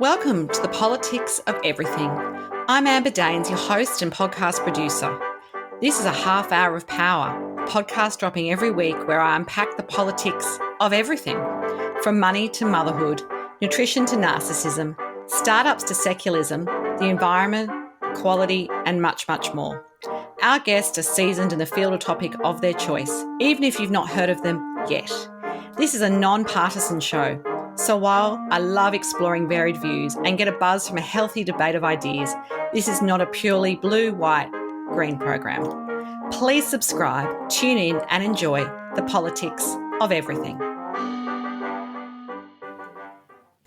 Welcome to the Politics of Everything. I'm Amber Daines, your host and podcast producer. This is a half hour of power, a podcast dropping every week where I unpack the politics of everything, from money to motherhood, nutrition to narcissism, startups to secularism, the environment, quality, and much, much more. Our guests are seasoned in the field or topic of their choice, even if you've not heard of them yet. This is a non-partisan show. So while I love exploring varied views and get a buzz from a healthy debate of ideas, this is not a purely blue, white, green program. Please subscribe, tune in and enjoy the politics of everything.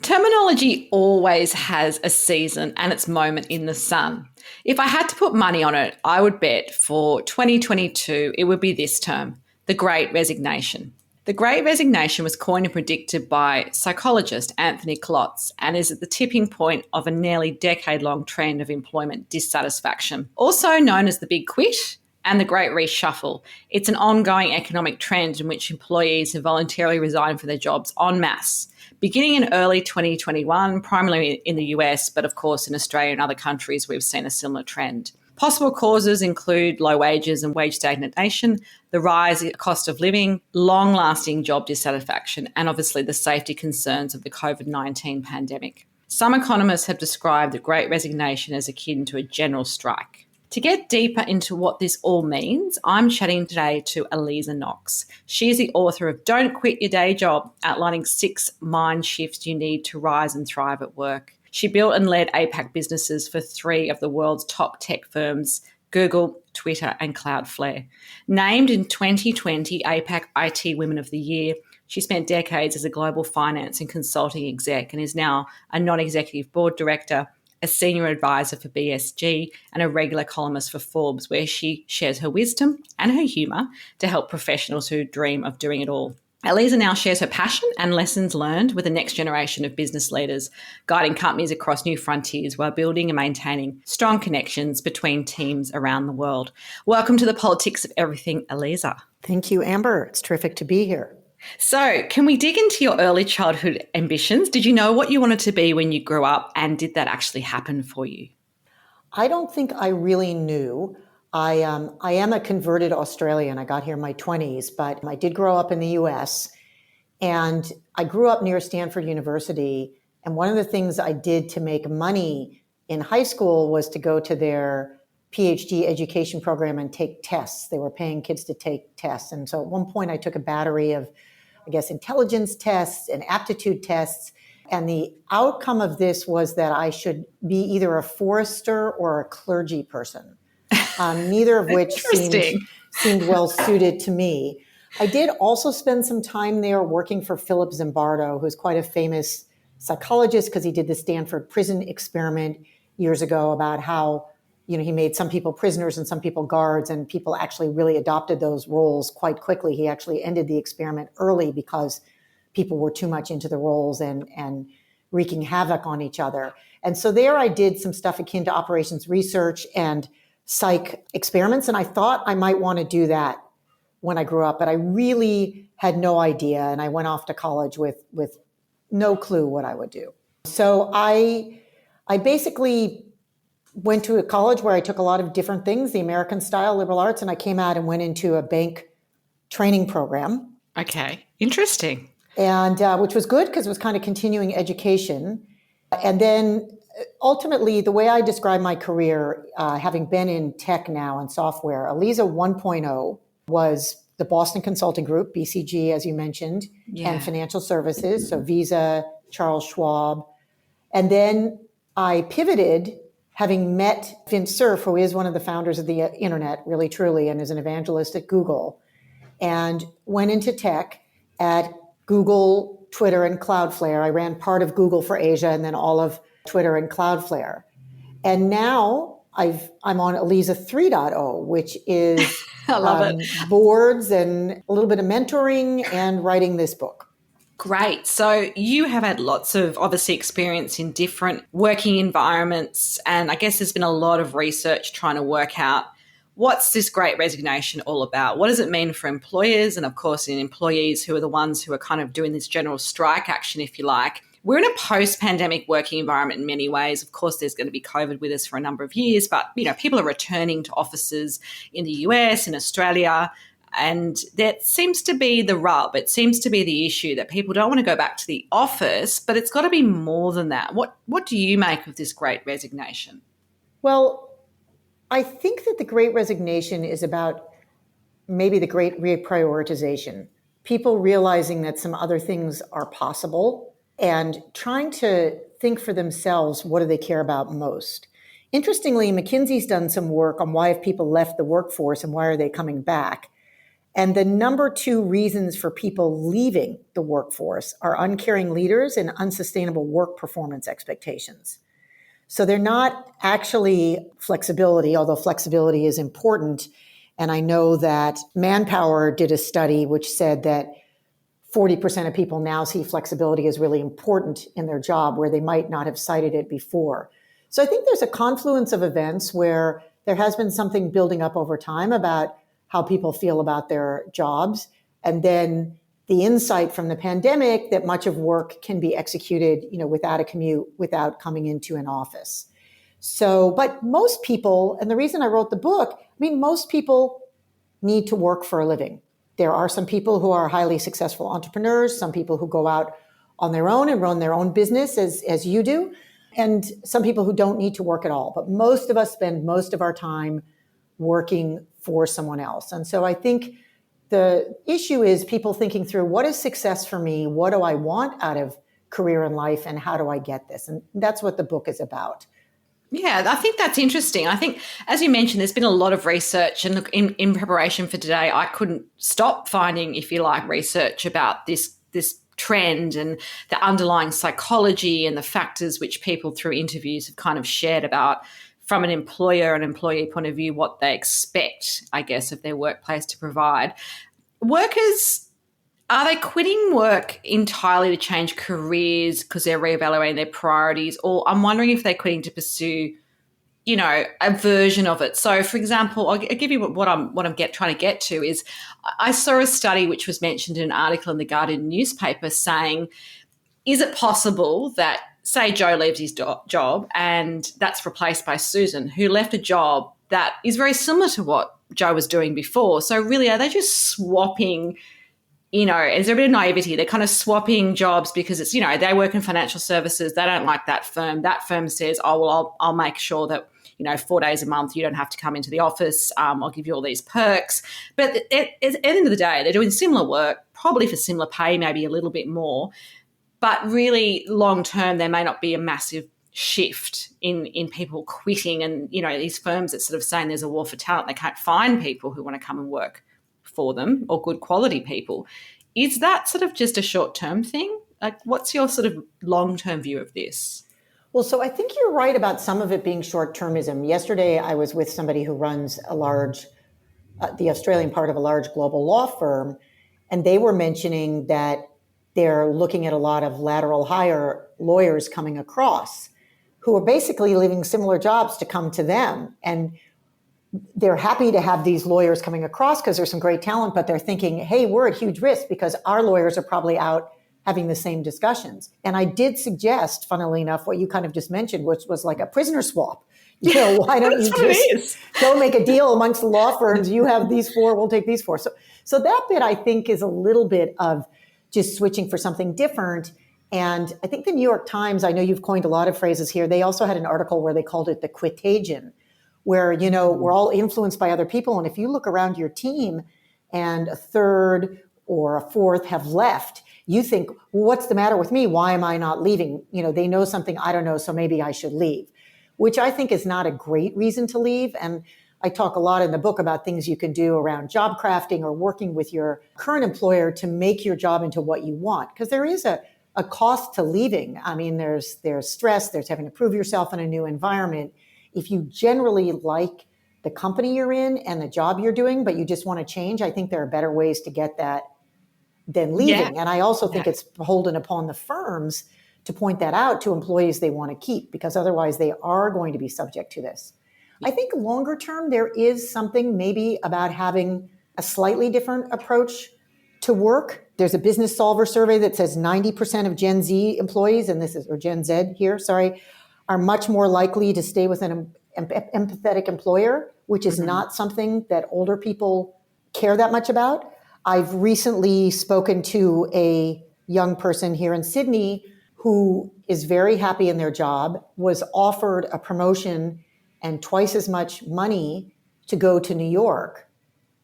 Terminology always has a season and its moment in the sun. If I had to put money on it, I would bet for 2022 it would be this term, the Great Resignation. The Great Resignation was coined and predicted by psychologist Anthony Klotz and is at the tipping point of a nearly decade-long trend of employment dissatisfaction. Also known as the Big Quit and the Great Reshuffle, it's an ongoing economic trend in which employees have voluntarily resigned from their jobs en masse, beginning in early 2021, primarily in the US, but of course in Australia and other countries we've seen a similar trend. Possible causes include low wages and wage stagnation, the rise in cost of living, long-lasting job dissatisfaction, and obviously the safety concerns of the COVID-19 pandemic. Some economists have described the Great Resignation as akin to a general strike. To get deeper into what this all means, I'm chatting today to Aliza Knox. She is the author of Don't Quit Your Day Job, outlining 6 mind shifts you need to rise and thrive at work. She built and led APAC businesses for 3 of the world's top tech firms, Google, Twitter, and Cloudflare. Named in 2020 APAC IT Women of the Year, she spent decades as a global finance and consulting exec and is now a non-executive board director, a senior advisor for BSG, and a regular columnist for Forbes, where she shares her wisdom and her humour to help professionals who dream of doing it all. Aliza now shares her passion and lessons learned with the next generation of business leaders, guiding companies across new frontiers while building and maintaining strong connections between teams around the world. Welcome to the Politics of Everything, Aliza. Thank you, Amber. It's terrific to be here. So, can we dig into your early childhood ambitions? Did you know what you wanted to be when you grew up, and did that actually happen for you? I don't think I really knew. I am a converted Australian. I got here in my 20s, but I did grow up in the US, and I grew up near Stanford University. And one of the things I did to make money in high school was to go to their PhD education program and take tests. They were paying kids to take tests. And so at one point I took a battery of, intelligence tests and aptitude tests. And the outcome of this was that I should be either a forester or a clergy person. Neither of which seemed well suited to me. I did also spend some time there working for Philip Zimbardo, who's quite a famous psychologist because he did the Stanford prison experiment years ago about how, he made some people prisoners and some people guards, and people actually really adopted those roles quite quickly. He actually ended the experiment early because people were too much into the roles and wreaking havoc on each other. And so there I did some stuff akin to operations research and psych experiments. And I thought I might want to do that when I grew up, but I really had no idea. And I went off to college with no clue what I would do. So I basically went to a college where I took a lot of different things, the American style liberal arts, and I came out and went into a bank training program. Okay, interesting. And which was good because it was kind of continuing education. And then ultimately, the way I describe my career, having been in tech now and software, Aliza 1.0 was the Boston Consulting Group, BCG, as you mentioned, and financial services, so Visa, Charles Schwab. And then I pivoted, having met Vint Cerf, who is one of the founders of the internet, really truly, and is an evangelist at Google, and went into tech at Google, Twitter, and Cloudflare. I ran part of Google for Asia and then all of Twitter and Cloudflare. And now I'm on Aliza 3.0, which is I love it. Boards and a little bit of mentoring and writing this book. Great. So you have had lots of, obviously, experience in different working environments. And I guess there's been a lot of research trying to work out what's this Great Resignation all about? What does it mean for employers and, of course, in employees who are the ones who are kind of doing this general strike action, if you like? we're in a post-pandemic working environment in many ways. Of course, there's going to be COVID with us for a number of years, but, people are returning to offices in the US, in Australia, and that seems to be the rub. It seems to be the issue that people don't want to go back to the office, but it's got to be more than that. What do you make of this Great Resignation? Well, I think that the Great Resignation is about maybe the great reprioritization, people realizing that some other things are possible and trying to think for themselves, what do they care about most? Interestingly, McKinsey's done some work on why have people left the workforce and why are they coming back? And the number 2 reasons for people leaving the workforce are uncaring leaders and unsustainable work performance expectations. So they're not actually flexibility, although flexibility is important. And I know that Manpower did a study which said that 40% of people now see flexibility as really important in their job where they might not have cited it before. So I think there's a confluence of events where there has been something building up over time about how people feel about their jobs. And then the insight from the pandemic that much of work can be executed, without a commute, without coming into an office. So, but most people, and the reason I wrote the book, most people need to work for a living. There are some people who are highly successful entrepreneurs, some people who go out on their own and run their own business as you do, and some people who don't need to work at all. But most of us spend most of our time working for someone else. And so I think the issue is people thinking through, what is success for me? What do I want out of career and life? And how do I get this? And that's what the book is about. Yeah, I think that's interesting. I think, as you mentioned, there's been a lot of research, and look, in preparation for today, I couldn't stop finding, if you like, research about this trend and the underlying psychology and the factors which people through interviews have kind of shared about from an employer and employee point of view, what they expect, I guess, of their workplace to provide. Workers, are they quitting work entirely to change careers because they're reevaluating their priorities? Or I'm wondering if they're quitting to pursue, a version of it. So, for example, I'll give you what I'm trying to get to is I saw a study which was mentioned in an article in the Guardian newspaper saying, is it possible that, say, Joe leaves his job and that's replaced by Susan, who left a job that is very similar to what Joe was doing before? So really, are they just swapping, is there a bit of naivety? They're kind of swapping jobs because it's, they work in financial services. They don't like that firm. That firm says, oh, well, I'll make sure that, 4 days a month, you don't have to come into the office. I'll give you all these perks. But at the end of the day, they're doing similar work, probably for similar pay, maybe a little bit more. But really, long term, there may not be a massive shift in people quitting. And, these firms that sort of saying there's a war for talent, they can't find people who want to come and work for them or good quality people. Is that sort of just a short-term thing? Like, what's your sort of long-term view of this? Well, so I think you're right about some of it being short-termism. Yesterday, I was with somebody who runs the Australian part of a large global law firm, and they were mentioning that they're looking at a lot of lateral hire lawyers coming across who are basically leaving similar jobs to come to them. And they're happy to have these lawyers coming across because there's some great talent, but they're thinking, hey, we're at huge risk because our lawyers are probably out having the same discussions. And I did suggest, funnily enough, what you kind of just mentioned, which was like a prisoner swap. Why don't you just go make a deal amongst the law firms? You have these 4, we'll take these 4. So that bit, I think, is a little bit of just switching for something different. And I think the New York Times, I know you've coined a lot of phrases here. They also had an article where they called it the quitagion, where, we're all influenced by other people. And if you look around your team and a third or a fourth have left, you think, well, what's the matter with me? Why am I not leaving? They know something I don't know, so maybe I should leave, which I think is not a great reason to leave. And I talk a lot in the book about things you can do around job crafting or working with your current employer to make your job into what you want. Because there is a cost to leaving. I mean, there's stress, there's having to prove yourself in a new environment. If you generally like the company you're in and the job you're doing, but you just want to change, I think there are better ways to get that than leaving. Yeah. And I also think it's beholden upon the firms to point that out to employees they want to keep, because otherwise they are going to be subject to this. I think longer term, there is something maybe about having a slightly different approach to work. There's a business solver survey that says 90% of Gen Z employees, or Gen Z here, sorry, are much more likely to stay with an empathetic employer, which is not something that older people care that much about. I've recently spoken to a young person here in Sydney who is very happy in their job, was offered a promotion and twice as much money to go to New York,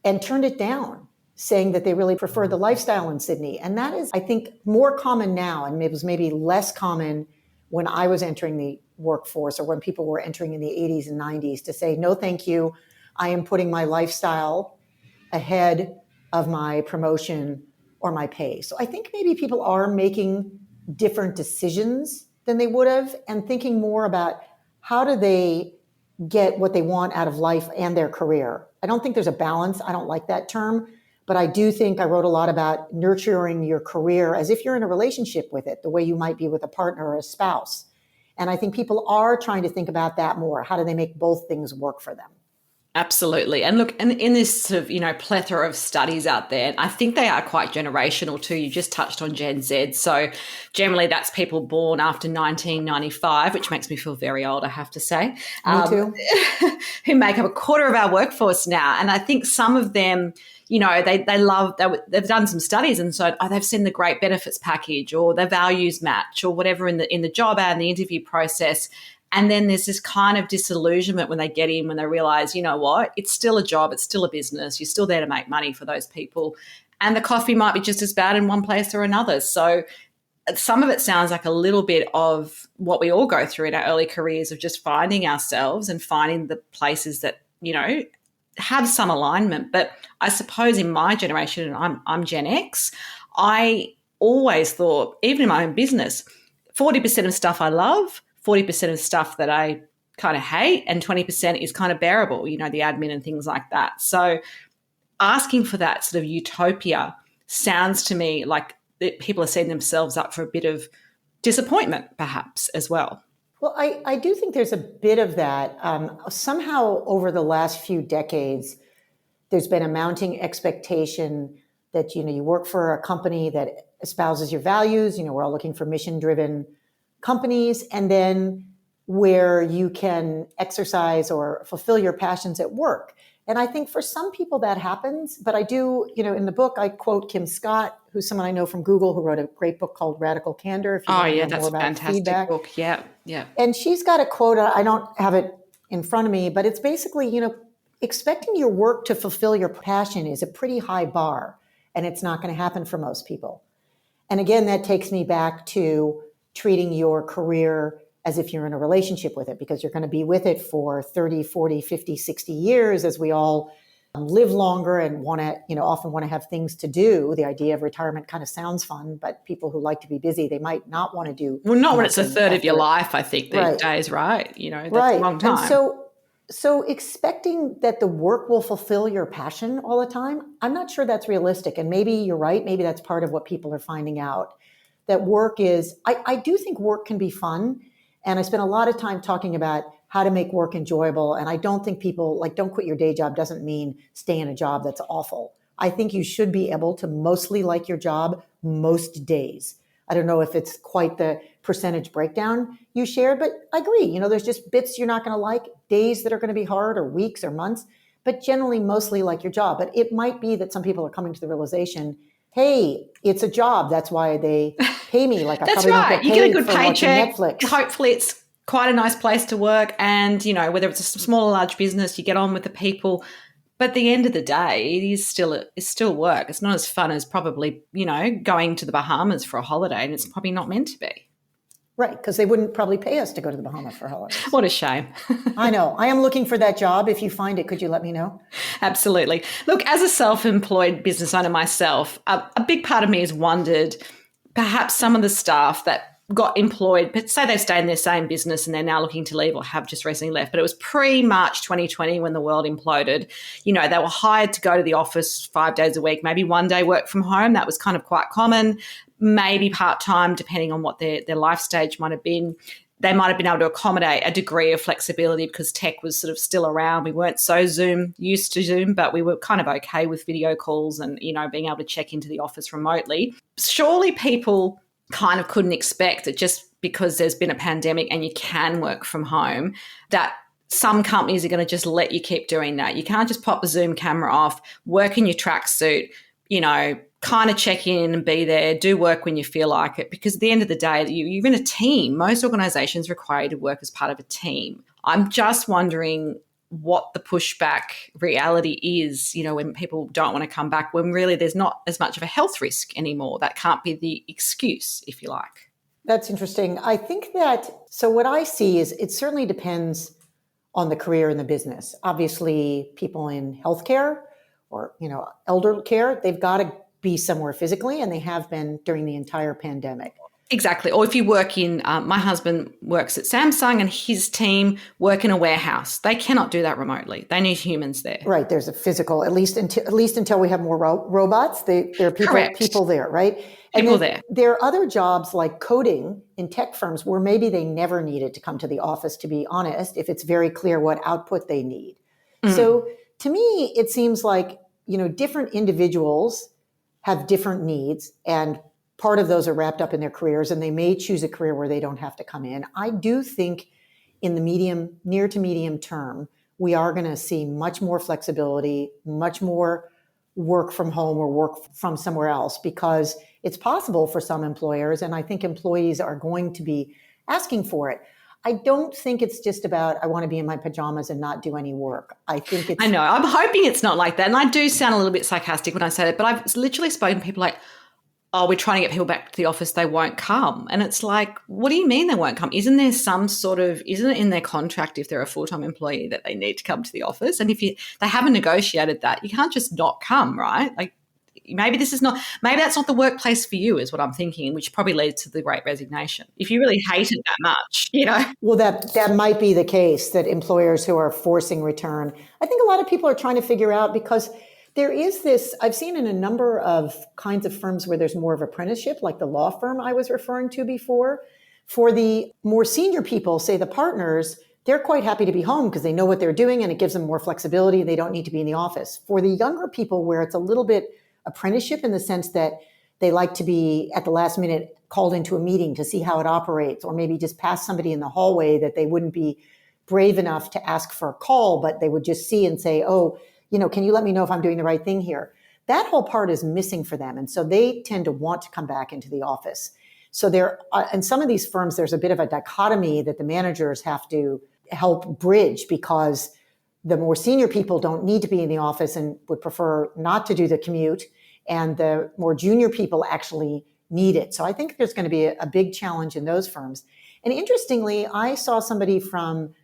and turned it down, saying that they really prefer the lifestyle in Sydney. And that is, I think, more common now, and it was maybe less common when I was entering the workforce or when people were entering in the 80s and 90s, to say, no, thank you. I am putting my lifestyle ahead of my promotion or my pay. So I think maybe people are making different decisions than they would have, and thinking more about how do they get what they want out of life and their career. I don't think there's a balance. I don't like that term, but I do think I wrote a lot about nurturing your career as if you're in a relationship with it, the way you might be with a partner or a spouse. And I think people are trying to think about that more. How do they make both things work for them? Absolutely. And look, and in this sort of, plethora of studies out there, I think they are quite generational too. You just touched on Gen Z. So generally that's people born after 1995, which makes me feel very old, I have to say. Me too. Who make up a quarter of our workforce now. And I think some of them, they've done some studies, and so they've seen the great benefits package or their values match or whatever in the job ad and the interview process. And then there's this kind of disillusionment when they get in, when they realize, you know what, it's still a job, it's still a business, you're still there to make money for those people. And the coffee might be just as bad in one place or another. So some of it sounds like a little bit of what we all go through in our early careers, of just finding ourselves and finding the places that, have some alignment. But I suppose in my generation, and I'm Gen X, I always thought, even in my own business, 40% of stuff I love, 40% of stuff that I kind of hate, and 20% is kind of bearable, the admin and things like that. So asking for that sort of utopia sounds to me like people are setting themselves up for a bit of disappointment perhaps as well. Well, I do think there's a bit of that. Somehow over the last few decades, there's been a mounting expectation that, you work for a company that espouses your values. We're all looking for mission-driven companies, and then where you can exercise or fulfill your passions at work. And I think for some people that happens, but I do, in the book, I quote Kim Scott, who's someone I know from Google, who wrote a great book called Radical Candor. If you want to know that's more a about fantastic feedback. book. Yeah. And she's got a quote, I don't have it in front of me, but it's basically, expecting your work to fulfill your passion is a pretty high bar, and it's not going to happen for most people. And again, that takes me back to treating your career as if you're in a relationship with it, because you're going to be with it for 30, 40, 50, 60 years as we all live longer and often want to have things to do. The idea of retirement kind of sounds fun, but people who like to be busy, they might not want to do. Well, not when it's a third of your life, I think, these days, right? That's a long time. And so expecting that the work will fulfill your passion all the time, I'm not sure that's realistic. And maybe you're right. Maybe that's part of what people are finding out. That work is, I do think work can be fun. And I spent a lot of time talking about how to make work enjoyable. And I don't think people, don't quit your day job doesn't mean stay in a job that's awful. I think you should be able to mostly like your job most days. I don't know if it's quite the percentage breakdown you shared, but I agree. There's just bits you're not going to like, days that are going to be hard, or weeks or months, but generally mostly like your job. But it might be that some people are coming to the realization, hey, it's a job. That's why they pay me. I That's probably right. don't get You paid get a good for watching paycheck. Netflix. Hopefully it's quite a nice place to work. And, whether it's a small or large business, you get on with the people. But at the end of the day, it's still work. It's not as fun as probably, going to the Bahamas for a holiday, and it's probably not meant to be. Right, because they wouldn't probably pay us to go to the Bahamas for holidays. What a shame. I know. I am looking for that job. If you find it, could you let me know? Absolutely. Look, as a self-employed business owner myself, a big part of me has wondered perhaps some of the staff that got employed, but say they've stayed in their same business and they're now looking to leave or have just recently left, but it was pre-March 2020 when the world imploded. They were hired to go to the office 5 days a week, maybe one day work from home. That was kind of quite common, maybe part-time, depending on what their life stage might have been. they might have been able to accommodate a degree of flexibility because tech was sort of still around. We weren't so used to Zoom, but we were kind of okay with video calls and, being able to check into the office remotely. Surely people kind of couldn't expect that just because there's been a pandemic and you can work from home, that some companies are going to just let you keep doing that. You can't just pop the Zoom camera off, work in your tracksuit, kind of check in and be there, do work when you feel like it. Because at the end of the day, you're in a team. Most organisations require you to work as part of a team. I'm just wondering what the pushback reality is, when people don't want to come back, when really there's not as much of a health risk anymore. That can't be the excuse, if you like. That's interesting. I think so what I see is it certainly depends on the career in the business. Obviously, people in healthcare or, elder care, they've got to be somewhere physically, and they have been during the entire pandemic. Exactly. Or if you work in, my husband works at Samsung and his team work in a warehouse. They cannot do that remotely. They need humans there. Right. There's a physical, at least until we have more robots, there are people there, right? And people there. There are other jobs like coding in tech firms where maybe they never needed to come to the office, to be honest, if it's very clear what output they need. Mm. So to me, it seems like, different individuals have different needs, and part of those are wrapped up in their careers, and they may choose a career where they don't have to come in. I do think in the near to medium term, we are going to see much more flexibility, much more work from home or work from somewhere else, because it's possible for some employers, and I think employees are going to be asking for it. I don't think it's just about, I want to be in my pajamas and not do any work. I know. I'm hoping it's not like that. And I do sound a little bit sarcastic when I say that, but I've literally spoken to people like, oh, we're trying to get people back to the office, they won't come. And it's like, what do you mean they won't come? Isn't it in their contract if they're a full-time employee that they need to come to the office? And if they haven't negotiated that, you can't just not come, right? Like, maybe that's not the workplace for you, is what I'm thinking, which probably leads to the Great Resignation. If you really hate it that much, Well, that might be the case, that employers who are forcing return. I think a lot of people are trying to figure out, because there is this, I've seen in a number of kinds of firms where there's more of apprenticeship, like the law firm I was referring to before. For the more senior people, say the partners, they're quite happy to be home because they know what they're doing and it gives them more flexibility. They don't need to be in the office. For the younger people, where it's a little bit apprenticeship in the sense that they like to be at the last minute called into a meeting to see how it operates, or maybe just pass somebody in the hallway that they wouldn't be brave enough to ask for a call, but they would just see and say, oh, can you let me know if I'm doing the right thing here? That whole part is missing for them. And so they tend to want to come back into the office. So in some of these firms, there's a bit of a dichotomy that the managers have to help bridge, because the more senior people don't need to be in the office and would prefer not to do the commute, and the more junior people actually need it. So I think there's going to be a big challenge in those firms. And interestingly, I saw somebody from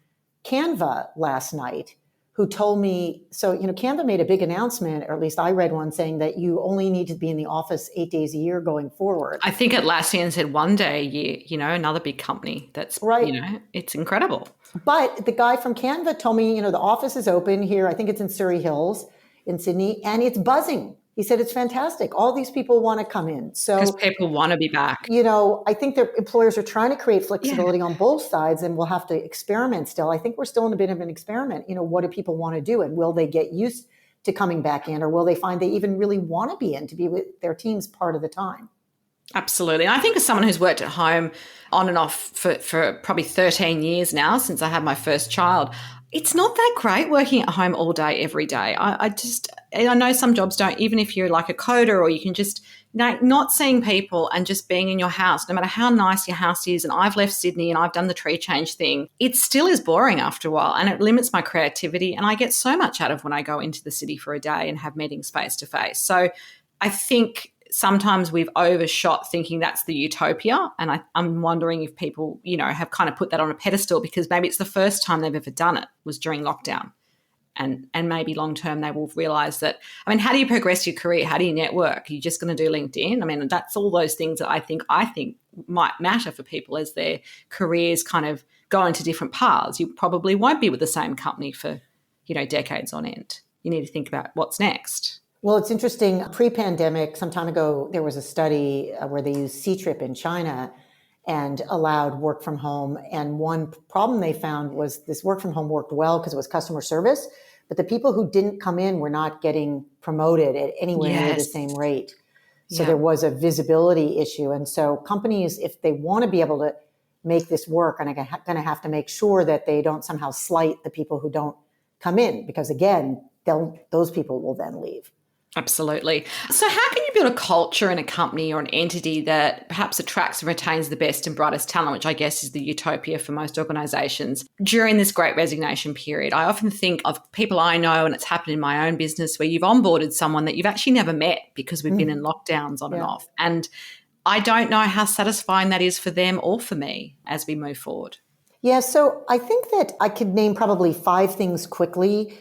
Canva last night who told me, Canva made a big announcement, or at least I read one, saying that you only need to be in the office 8 days a year going forward. I think Atlassian said 1 day a year, another big company. That's right. It's incredible. But the guy from Canva told me, the office is open here. I think it's in Surrey Hills in Sydney, and it's buzzing. He said, it's fantastic. All these people want to come in. So because people want to be back. I think their employers are trying to create flexibility on both sides, and we'll have to experiment still. I think we're still in a bit of an experiment. What do people want to do? And will they get used to coming back in, or will they find they even really want to be in, to be with their teams part of the time? Absolutely. And I think as someone who's worked at home on and off for probably 13 years now, since I had my first child, it's not that great working at home all day, every day. I know some jobs don't, even if you're like a coder, or you can just, not seeing people and just being in your house, no matter how nice your house is. And I've left Sydney and I've done the tree change thing. It still is boring after a while, and it limits my creativity. And I get so much out of when I go into the city for a day and have meetings face to face. So I think sometimes we've overshot thinking that's the utopia. And I'm wondering if people, have kind of put that on a pedestal because maybe it's the first time they've ever done it was during lockdown. And maybe long term they will realise that, how do you progress your career? How do you network? Are you just going to do LinkedIn? That's all those things that I think might matter for people as their careers kind of go into different paths. You probably won't be with the same company for, decades on end. You need to think about what's next. Well, it's interesting. Pre-pandemic, some time ago, there was a study where they used C-Trip in China, and allowed work from home. And one problem they found was this work from home worked well because it was customer service, but the people who didn't come in were not getting promoted at anywhere near the same rate. So there was a visibility issue. And so companies, if they want to be able to make this work, are going to have to make sure that they don't somehow slight the people who don't come in, because again, those people will then leave. Absolutely. So how can you build a culture in a company or an entity that perhaps attracts and retains the best and brightest talent, which I guess is the utopia for most organisations, during this Great Resignation period? I often think of people I know, and it's happened in my own business, where you've onboarded someone that you've actually never met because we've been in lockdowns on and off. And I don't know how satisfying that is for them or for me as we move forward. Yeah, so I think that I could name probably 5 things quickly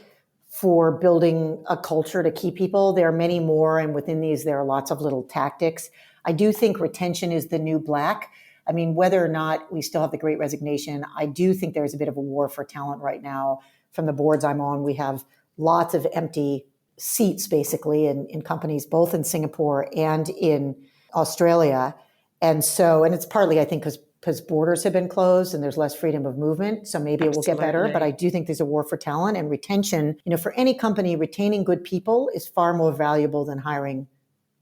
for building a culture to keep people. There are many more, and within these, there are lots of little tactics. I do think retention is the new black. I mean, whether or not we still have the Great Resignation, I do think there's a bit of a war for talent right now. From the boards I'm on, we have lots of empty seats, basically, in companies, both in Singapore and in Australia. And it's partly, I think, because borders have been closed and there's less freedom of movement. So maybe it will get better, but I do think there's a war for talent and retention. For any company, retaining good people is far more valuable than hiring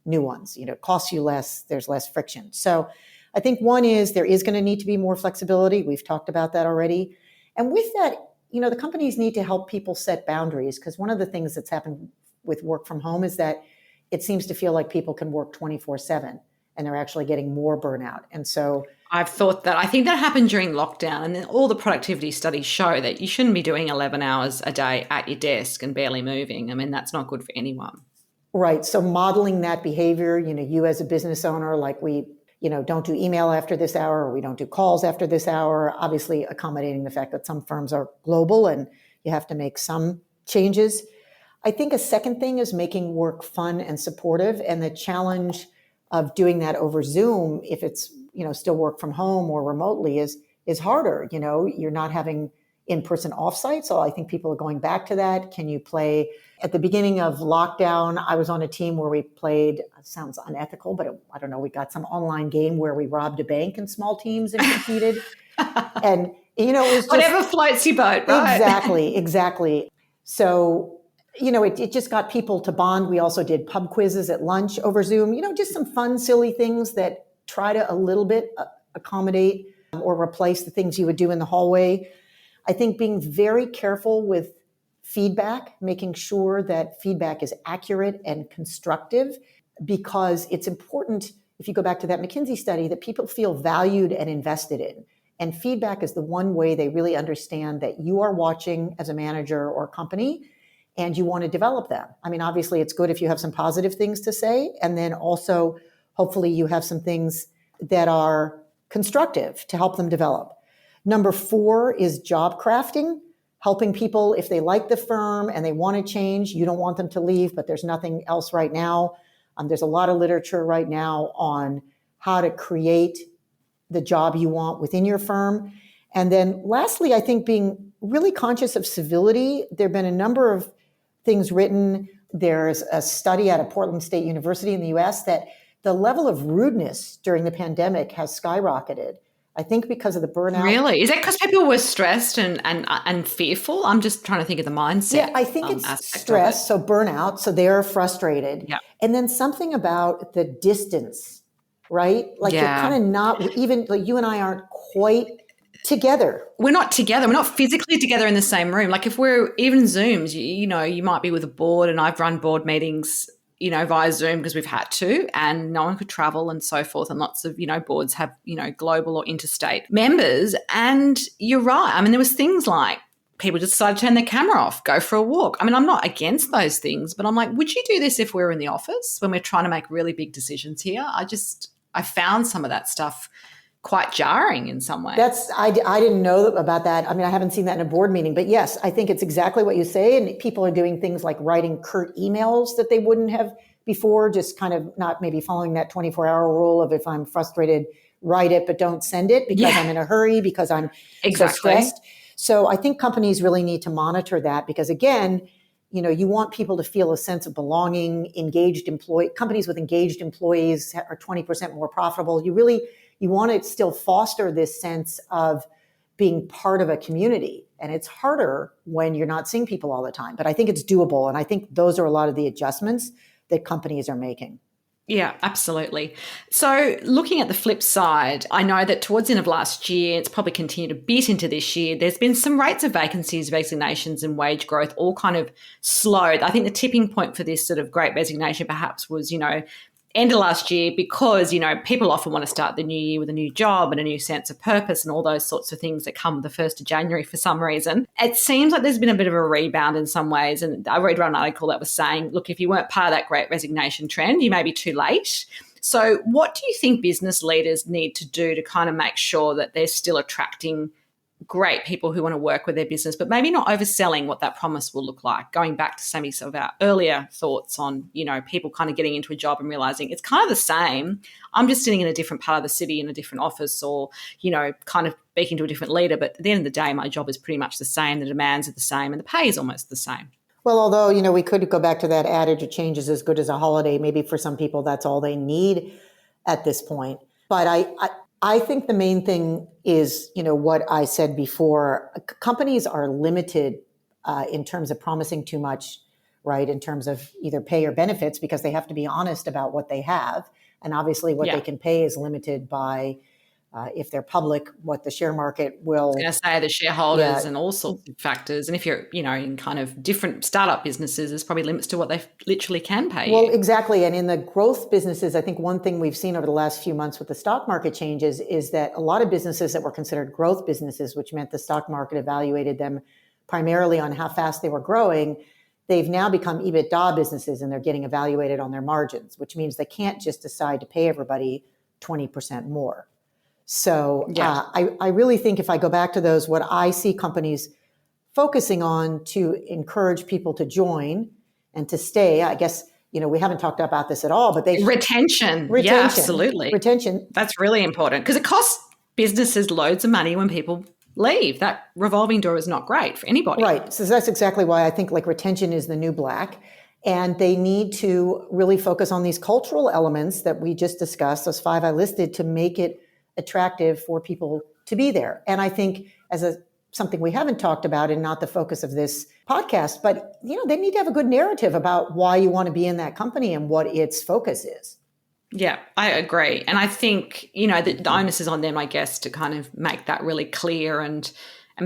new ones. It costs you less, there's less friction. So I think one is there is going to need to be more flexibility. We've talked about that already. And with that, the companies need to help people set boundaries, because one of the things that's happened with work from home is that it seems to feel like people can work 24/7 and they're actually getting more burnout. And so I've thought that. I think that happened during lockdown, and then all the productivity studies show that you shouldn't be doing 11 hours a day at your desk and barely moving. I mean, that's not good for anyone. Right. So modeling that behavior, you as a business owner, like we, don't do email after this hour, or we don't do calls after this hour, obviously accommodating the fact that some firms are global and you have to make some changes. I think a second thing is making work fun and supportive, and the challenge of doing that over Zoom, if it's, still work from home or remotely, is harder. You're not having in-person offsite. So I think people are going back to that. Can you play? At the beginning of lockdown, I was on a team where we played, it sounds unethical, but I don't know, we got some online game where we robbed a bank in small teams and competed. And, it was just, whatever floats your boat, right? Exactly. So, it just got people to bond. We also did pub quizzes at lunch over Zoom, just some fun, silly things that try to a little bit accommodate or replace the things you would do in the hallway. I think being very careful with feedback, making sure that feedback is accurate and constructive, because it's important, if you go back to that McKinsey study, that people feel valued and invested in. And feedback is the one way they really understand that you are watching as a manager or company and you want to develop them. I mean, obviously, it's good if you have some positive things to say, and then also, hopefully, you have some things that are constructive to help them develop. Number 4 is job crafting, helping people if they like the firm and they want to change. You don't want them to leave, but there's nothing else right now. There's a lot of literature right now on how to create the job you want within your firm. And then lastly, I think being really conscious of civility. There have been a number of things written. There's a study out of Portland State University in the US that the level of rudeness during the pandemic has skyrocketed. I think because of the burnout. Really? Is that because people were stressed and fearful? I'm just trying to think of the mindset. Yeah, I think it's stress, so burnout, so they're frustrated. Yeah. And then something about the distance, right? Like you're kind of not, even like you and I aren't quite together. We're not together. We're not physically together in the same room. Like if we're even Zooms, you might be with a board, and I've run board meetings via Zoom because we've had to, and no one could travel and so forth. And lots of, boards have, global or interstate members. And you're right. I mean, there was things like people just decided to turn their camera off, go for a walk. I mean, I'm not against those things, but I'm like, would you do this if we were in the office when we're trying to make really big decisions here? I found some of that stuff quite jarring in some ways. I didn't know about that. I mean, I haven't seen that in a board meeting, but yes, I think it's exactly what you say. And people are doing things like writing curt emails that they wouldn't have before, just kind of not maybe following that 24-hour rule of if I'm frustrated, write it, but don't send it because I'm in a hurry, because I'm so stressed. So I think companies really need to monitor that, because again, you want people to feel a sense of belonging. Companies with engaged employees are 20% more profitable. you want to still foster this sense of being part of a community. And it's harder when you're not seeing people all the time. But I think it's doable. And I think those are a lot of the adjustments that companies are making. Yeah, absolutely. So looking at the flip side, I know that towards the end of last year, it's probably continued a bit into this year, there's been some rates of vacancies, resignations and wage growth all kind of slowed. I think the tipping point for this sort of great resignation perhaps was, end of last year because, people often want to start the new year with a new job and a new sense of purpose and all those sorts of things that come the 1st of January for some reason. It seems like there's been a bit of a rebound in some ways. And I read an article that was saying, look, if you weren't part of that great resignation trend, you may be too late. So what do you think business leaders need to do to kind of make sure that they're still attracting great people who want to work with their business, but maybe not overselling what that promise will look like? Going back to some of our earlier thoughts on, people kind of getting into a job and realizing it's kind of the same. I'm just sitting in a different part of the city in a different office or, kind of speaking to a different leader. But at the end of the day, my job is pretty much the same. The demands are the same and the pay is almost the same. Well, although, we could go back to that adage, a change is as good as a holiday. Maybe for some people, that's all they need at this point. But I think the main thing is, what I said before, companies are limited in terms of promising too much, right? In terms of either pay or benefits, because they have to be honest about what they have. And obviously what they can pay is limited by, if they're public, what the share market will. I was going to say the shareholders and all sorts of factors. And if you're, in kind of different startup businesses, there's probably limits to what they literally can pay Well, you. exactly. And in the growth businesses, I think one thing we've seen over the last few months with the stock market changes is that a lot of businesses that were considered growth businesses, which meant the stock market evaluated them primarily on how fast they were growing, they've now become EBITDA businesses and they're getting evaluated on their margins, which means they can't just decide to pay everybody 20% more. So I really think if I go back to those, what I see companies focusing on to encourage people to join and to stay, I guess, we haven't talked about this at all, but Retention. Yeah, absolutely. Retention. That's really important because it costs businesses loads of money when people leave. That revolving door is not great for anybody. Right. So that's exactly why I think retention is the new black. And they need to really focus on these cultural elements that we just discussed, those 5 I listed, to make it attractive for people to be there. And I think something we haven't talked about and not the focus of this podcast, but they need to have a good narrative about why you want to be in that company and what its focus is. Yeah, I agree. And I think, the onus is on them, I guess, to kind of make that really clear and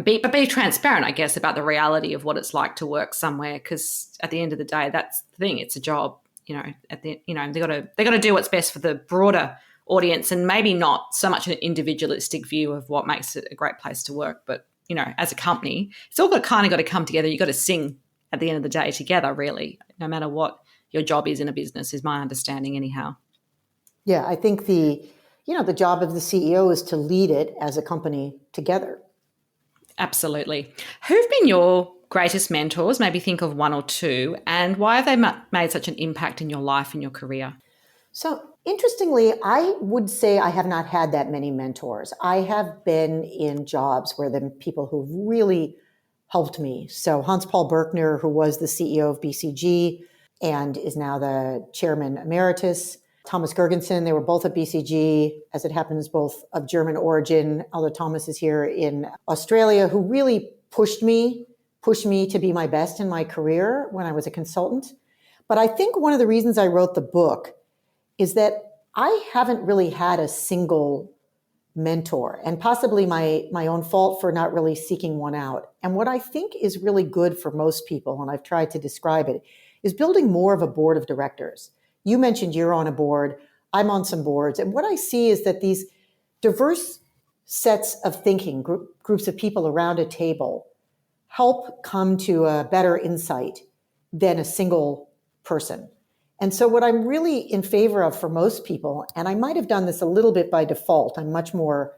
be transparent, I guess, about the reality of what it's like to work somewhere. Because at the end of the day, that's the thing. It's a job. They got to do what's best for the broader audience and maybe not so much an individualistic view of what makes it a great place to work. But, as a company, it's all got to come together. You've got to sing at the end of the day together, really, no matter what your job is in a business, is my understanding anyhow. Yeah, I think the job of the CEO is to lead it as a company together. Absolutely. Who've been your greatest mentors? Maybe think of one or two, and why have they made such an impact in your life and your career? So interestingly, I would say I have not had that many mentors. I have been in jobs where the people who really helped me. So Hans-Paul Berkner, who was the CEO of BCG and is now the chairman emeritus. Thomas Gergensen, they were both at BCG, as it happens, both of German origin, although Thomas is here in Australia, who really pushed me to be my best in my career when I was a consultant. But I think one of the reasons I wrote the book is that I haven't really had a single mentor, and possibly my own fault for not really seeking one out. And what I think is really good for most people, and I've tried to describe it, is building more of a board of directors. You mentioned you're on a board. I'm on some boards. And what I see is that these diverse sets of thinking, groups of people around a table, help come to a better insight than a single person. And so what I'm really in favor of for most people, and I might have done this a little bit by default, I'm much more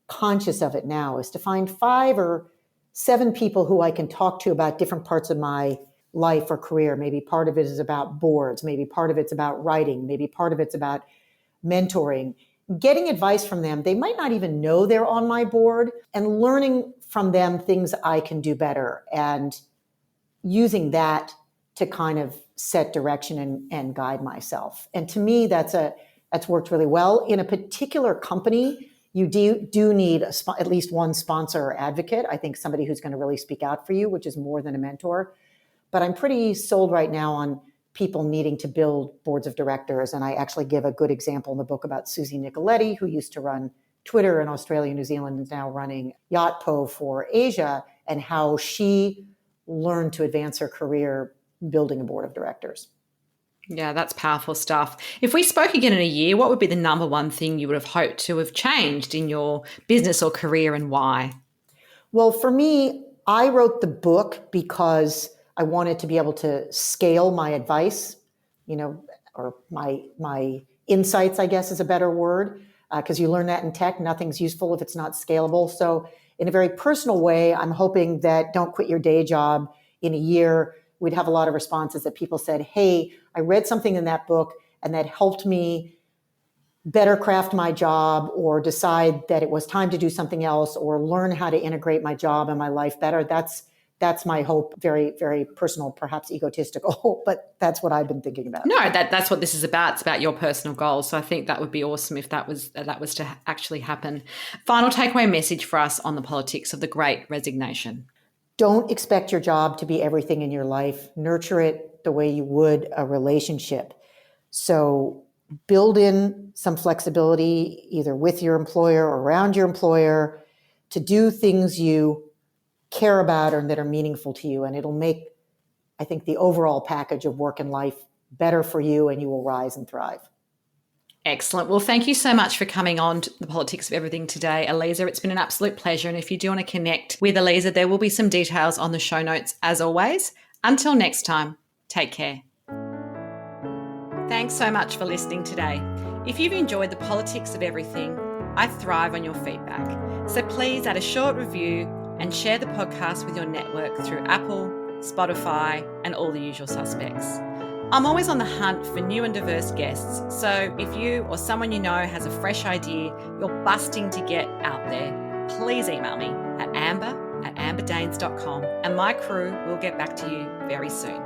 conscious of it now, is to find 5 or 7 people who I can talk to about different parts of my life or career. Maybe part of it is about boards. Maybe part of it's about writing. Maybe part of it's about mentoring. Getting advice from them. They might not even know they're on my board, and learning from them things I can do better and using that to kind of set direction and guide myself. And to me, that's a That's worked really well. In a particular company, you do need at least one sponsor or advocate. I think somebody who's going to really speak out for you, which is more than a mentor. But I'm pretty sold right now on people needing to build boards of directors. And I actually give a good example in the book about Susie Nicoletti, who used to run Twitter in Australia and New Zealand, is now running Yotpo for Asia, and how she learned to advance her career building a board of directors. Yeah, that's powerful stuff. If we spoke again in a year, what would be the number one thing you would have hoped to have changed in your business or career, and why? Well, for me, I wrote the book because I wanted to be able to scale my advice, or my insights, I guess is a better word, because you learn that in tech. Nothing's useful if it's not scalable. So in a very personal way, I'm hoping that Don't Quit Your Day Job in a year, we'd have a lot of responses that people said, hey, I read something in that book and that helped me better craft my job, or decide that it was time to do something else, or learn how to integrate my job and my life better. That's my hope. Very, very personal, perhaps egotistical, but that's what I've been thinking about. No, that's what this is about. It's about your personal goals. So I think that would be awesome if that was to actually happen. Final takeaway message for us on the politics of the Great Resignation. Don't expect your job to be everything in your life. Nurture it the way you would a relationship. So build in some flexibility, either with your employer or around your employer, to do things you care about or that are meaningful to you. And it'll make, I think, the overall package of work and life better for you, and you will rise and thrive. Excellent. Well, thank you so much for coming on to the Politics of Everything today, Aliza. It's been an absolute pleasure. And if you do want to connect with Aliza, there will be some details on the show notes as always. Until next time, take care. Thanks so much for listening today. If you've enjoyed the Politics of Everything, I thrive on your feedback. So please add a short review and share the podcast with your network through Apple, Spotify, and all the usual suspects. I'm always on the hunt for new and diverse guests. So if you or someone you know has a fresh idea you're busting to get out there, please email me at amber@amberdanes.com, and my crew will get back to you very soon.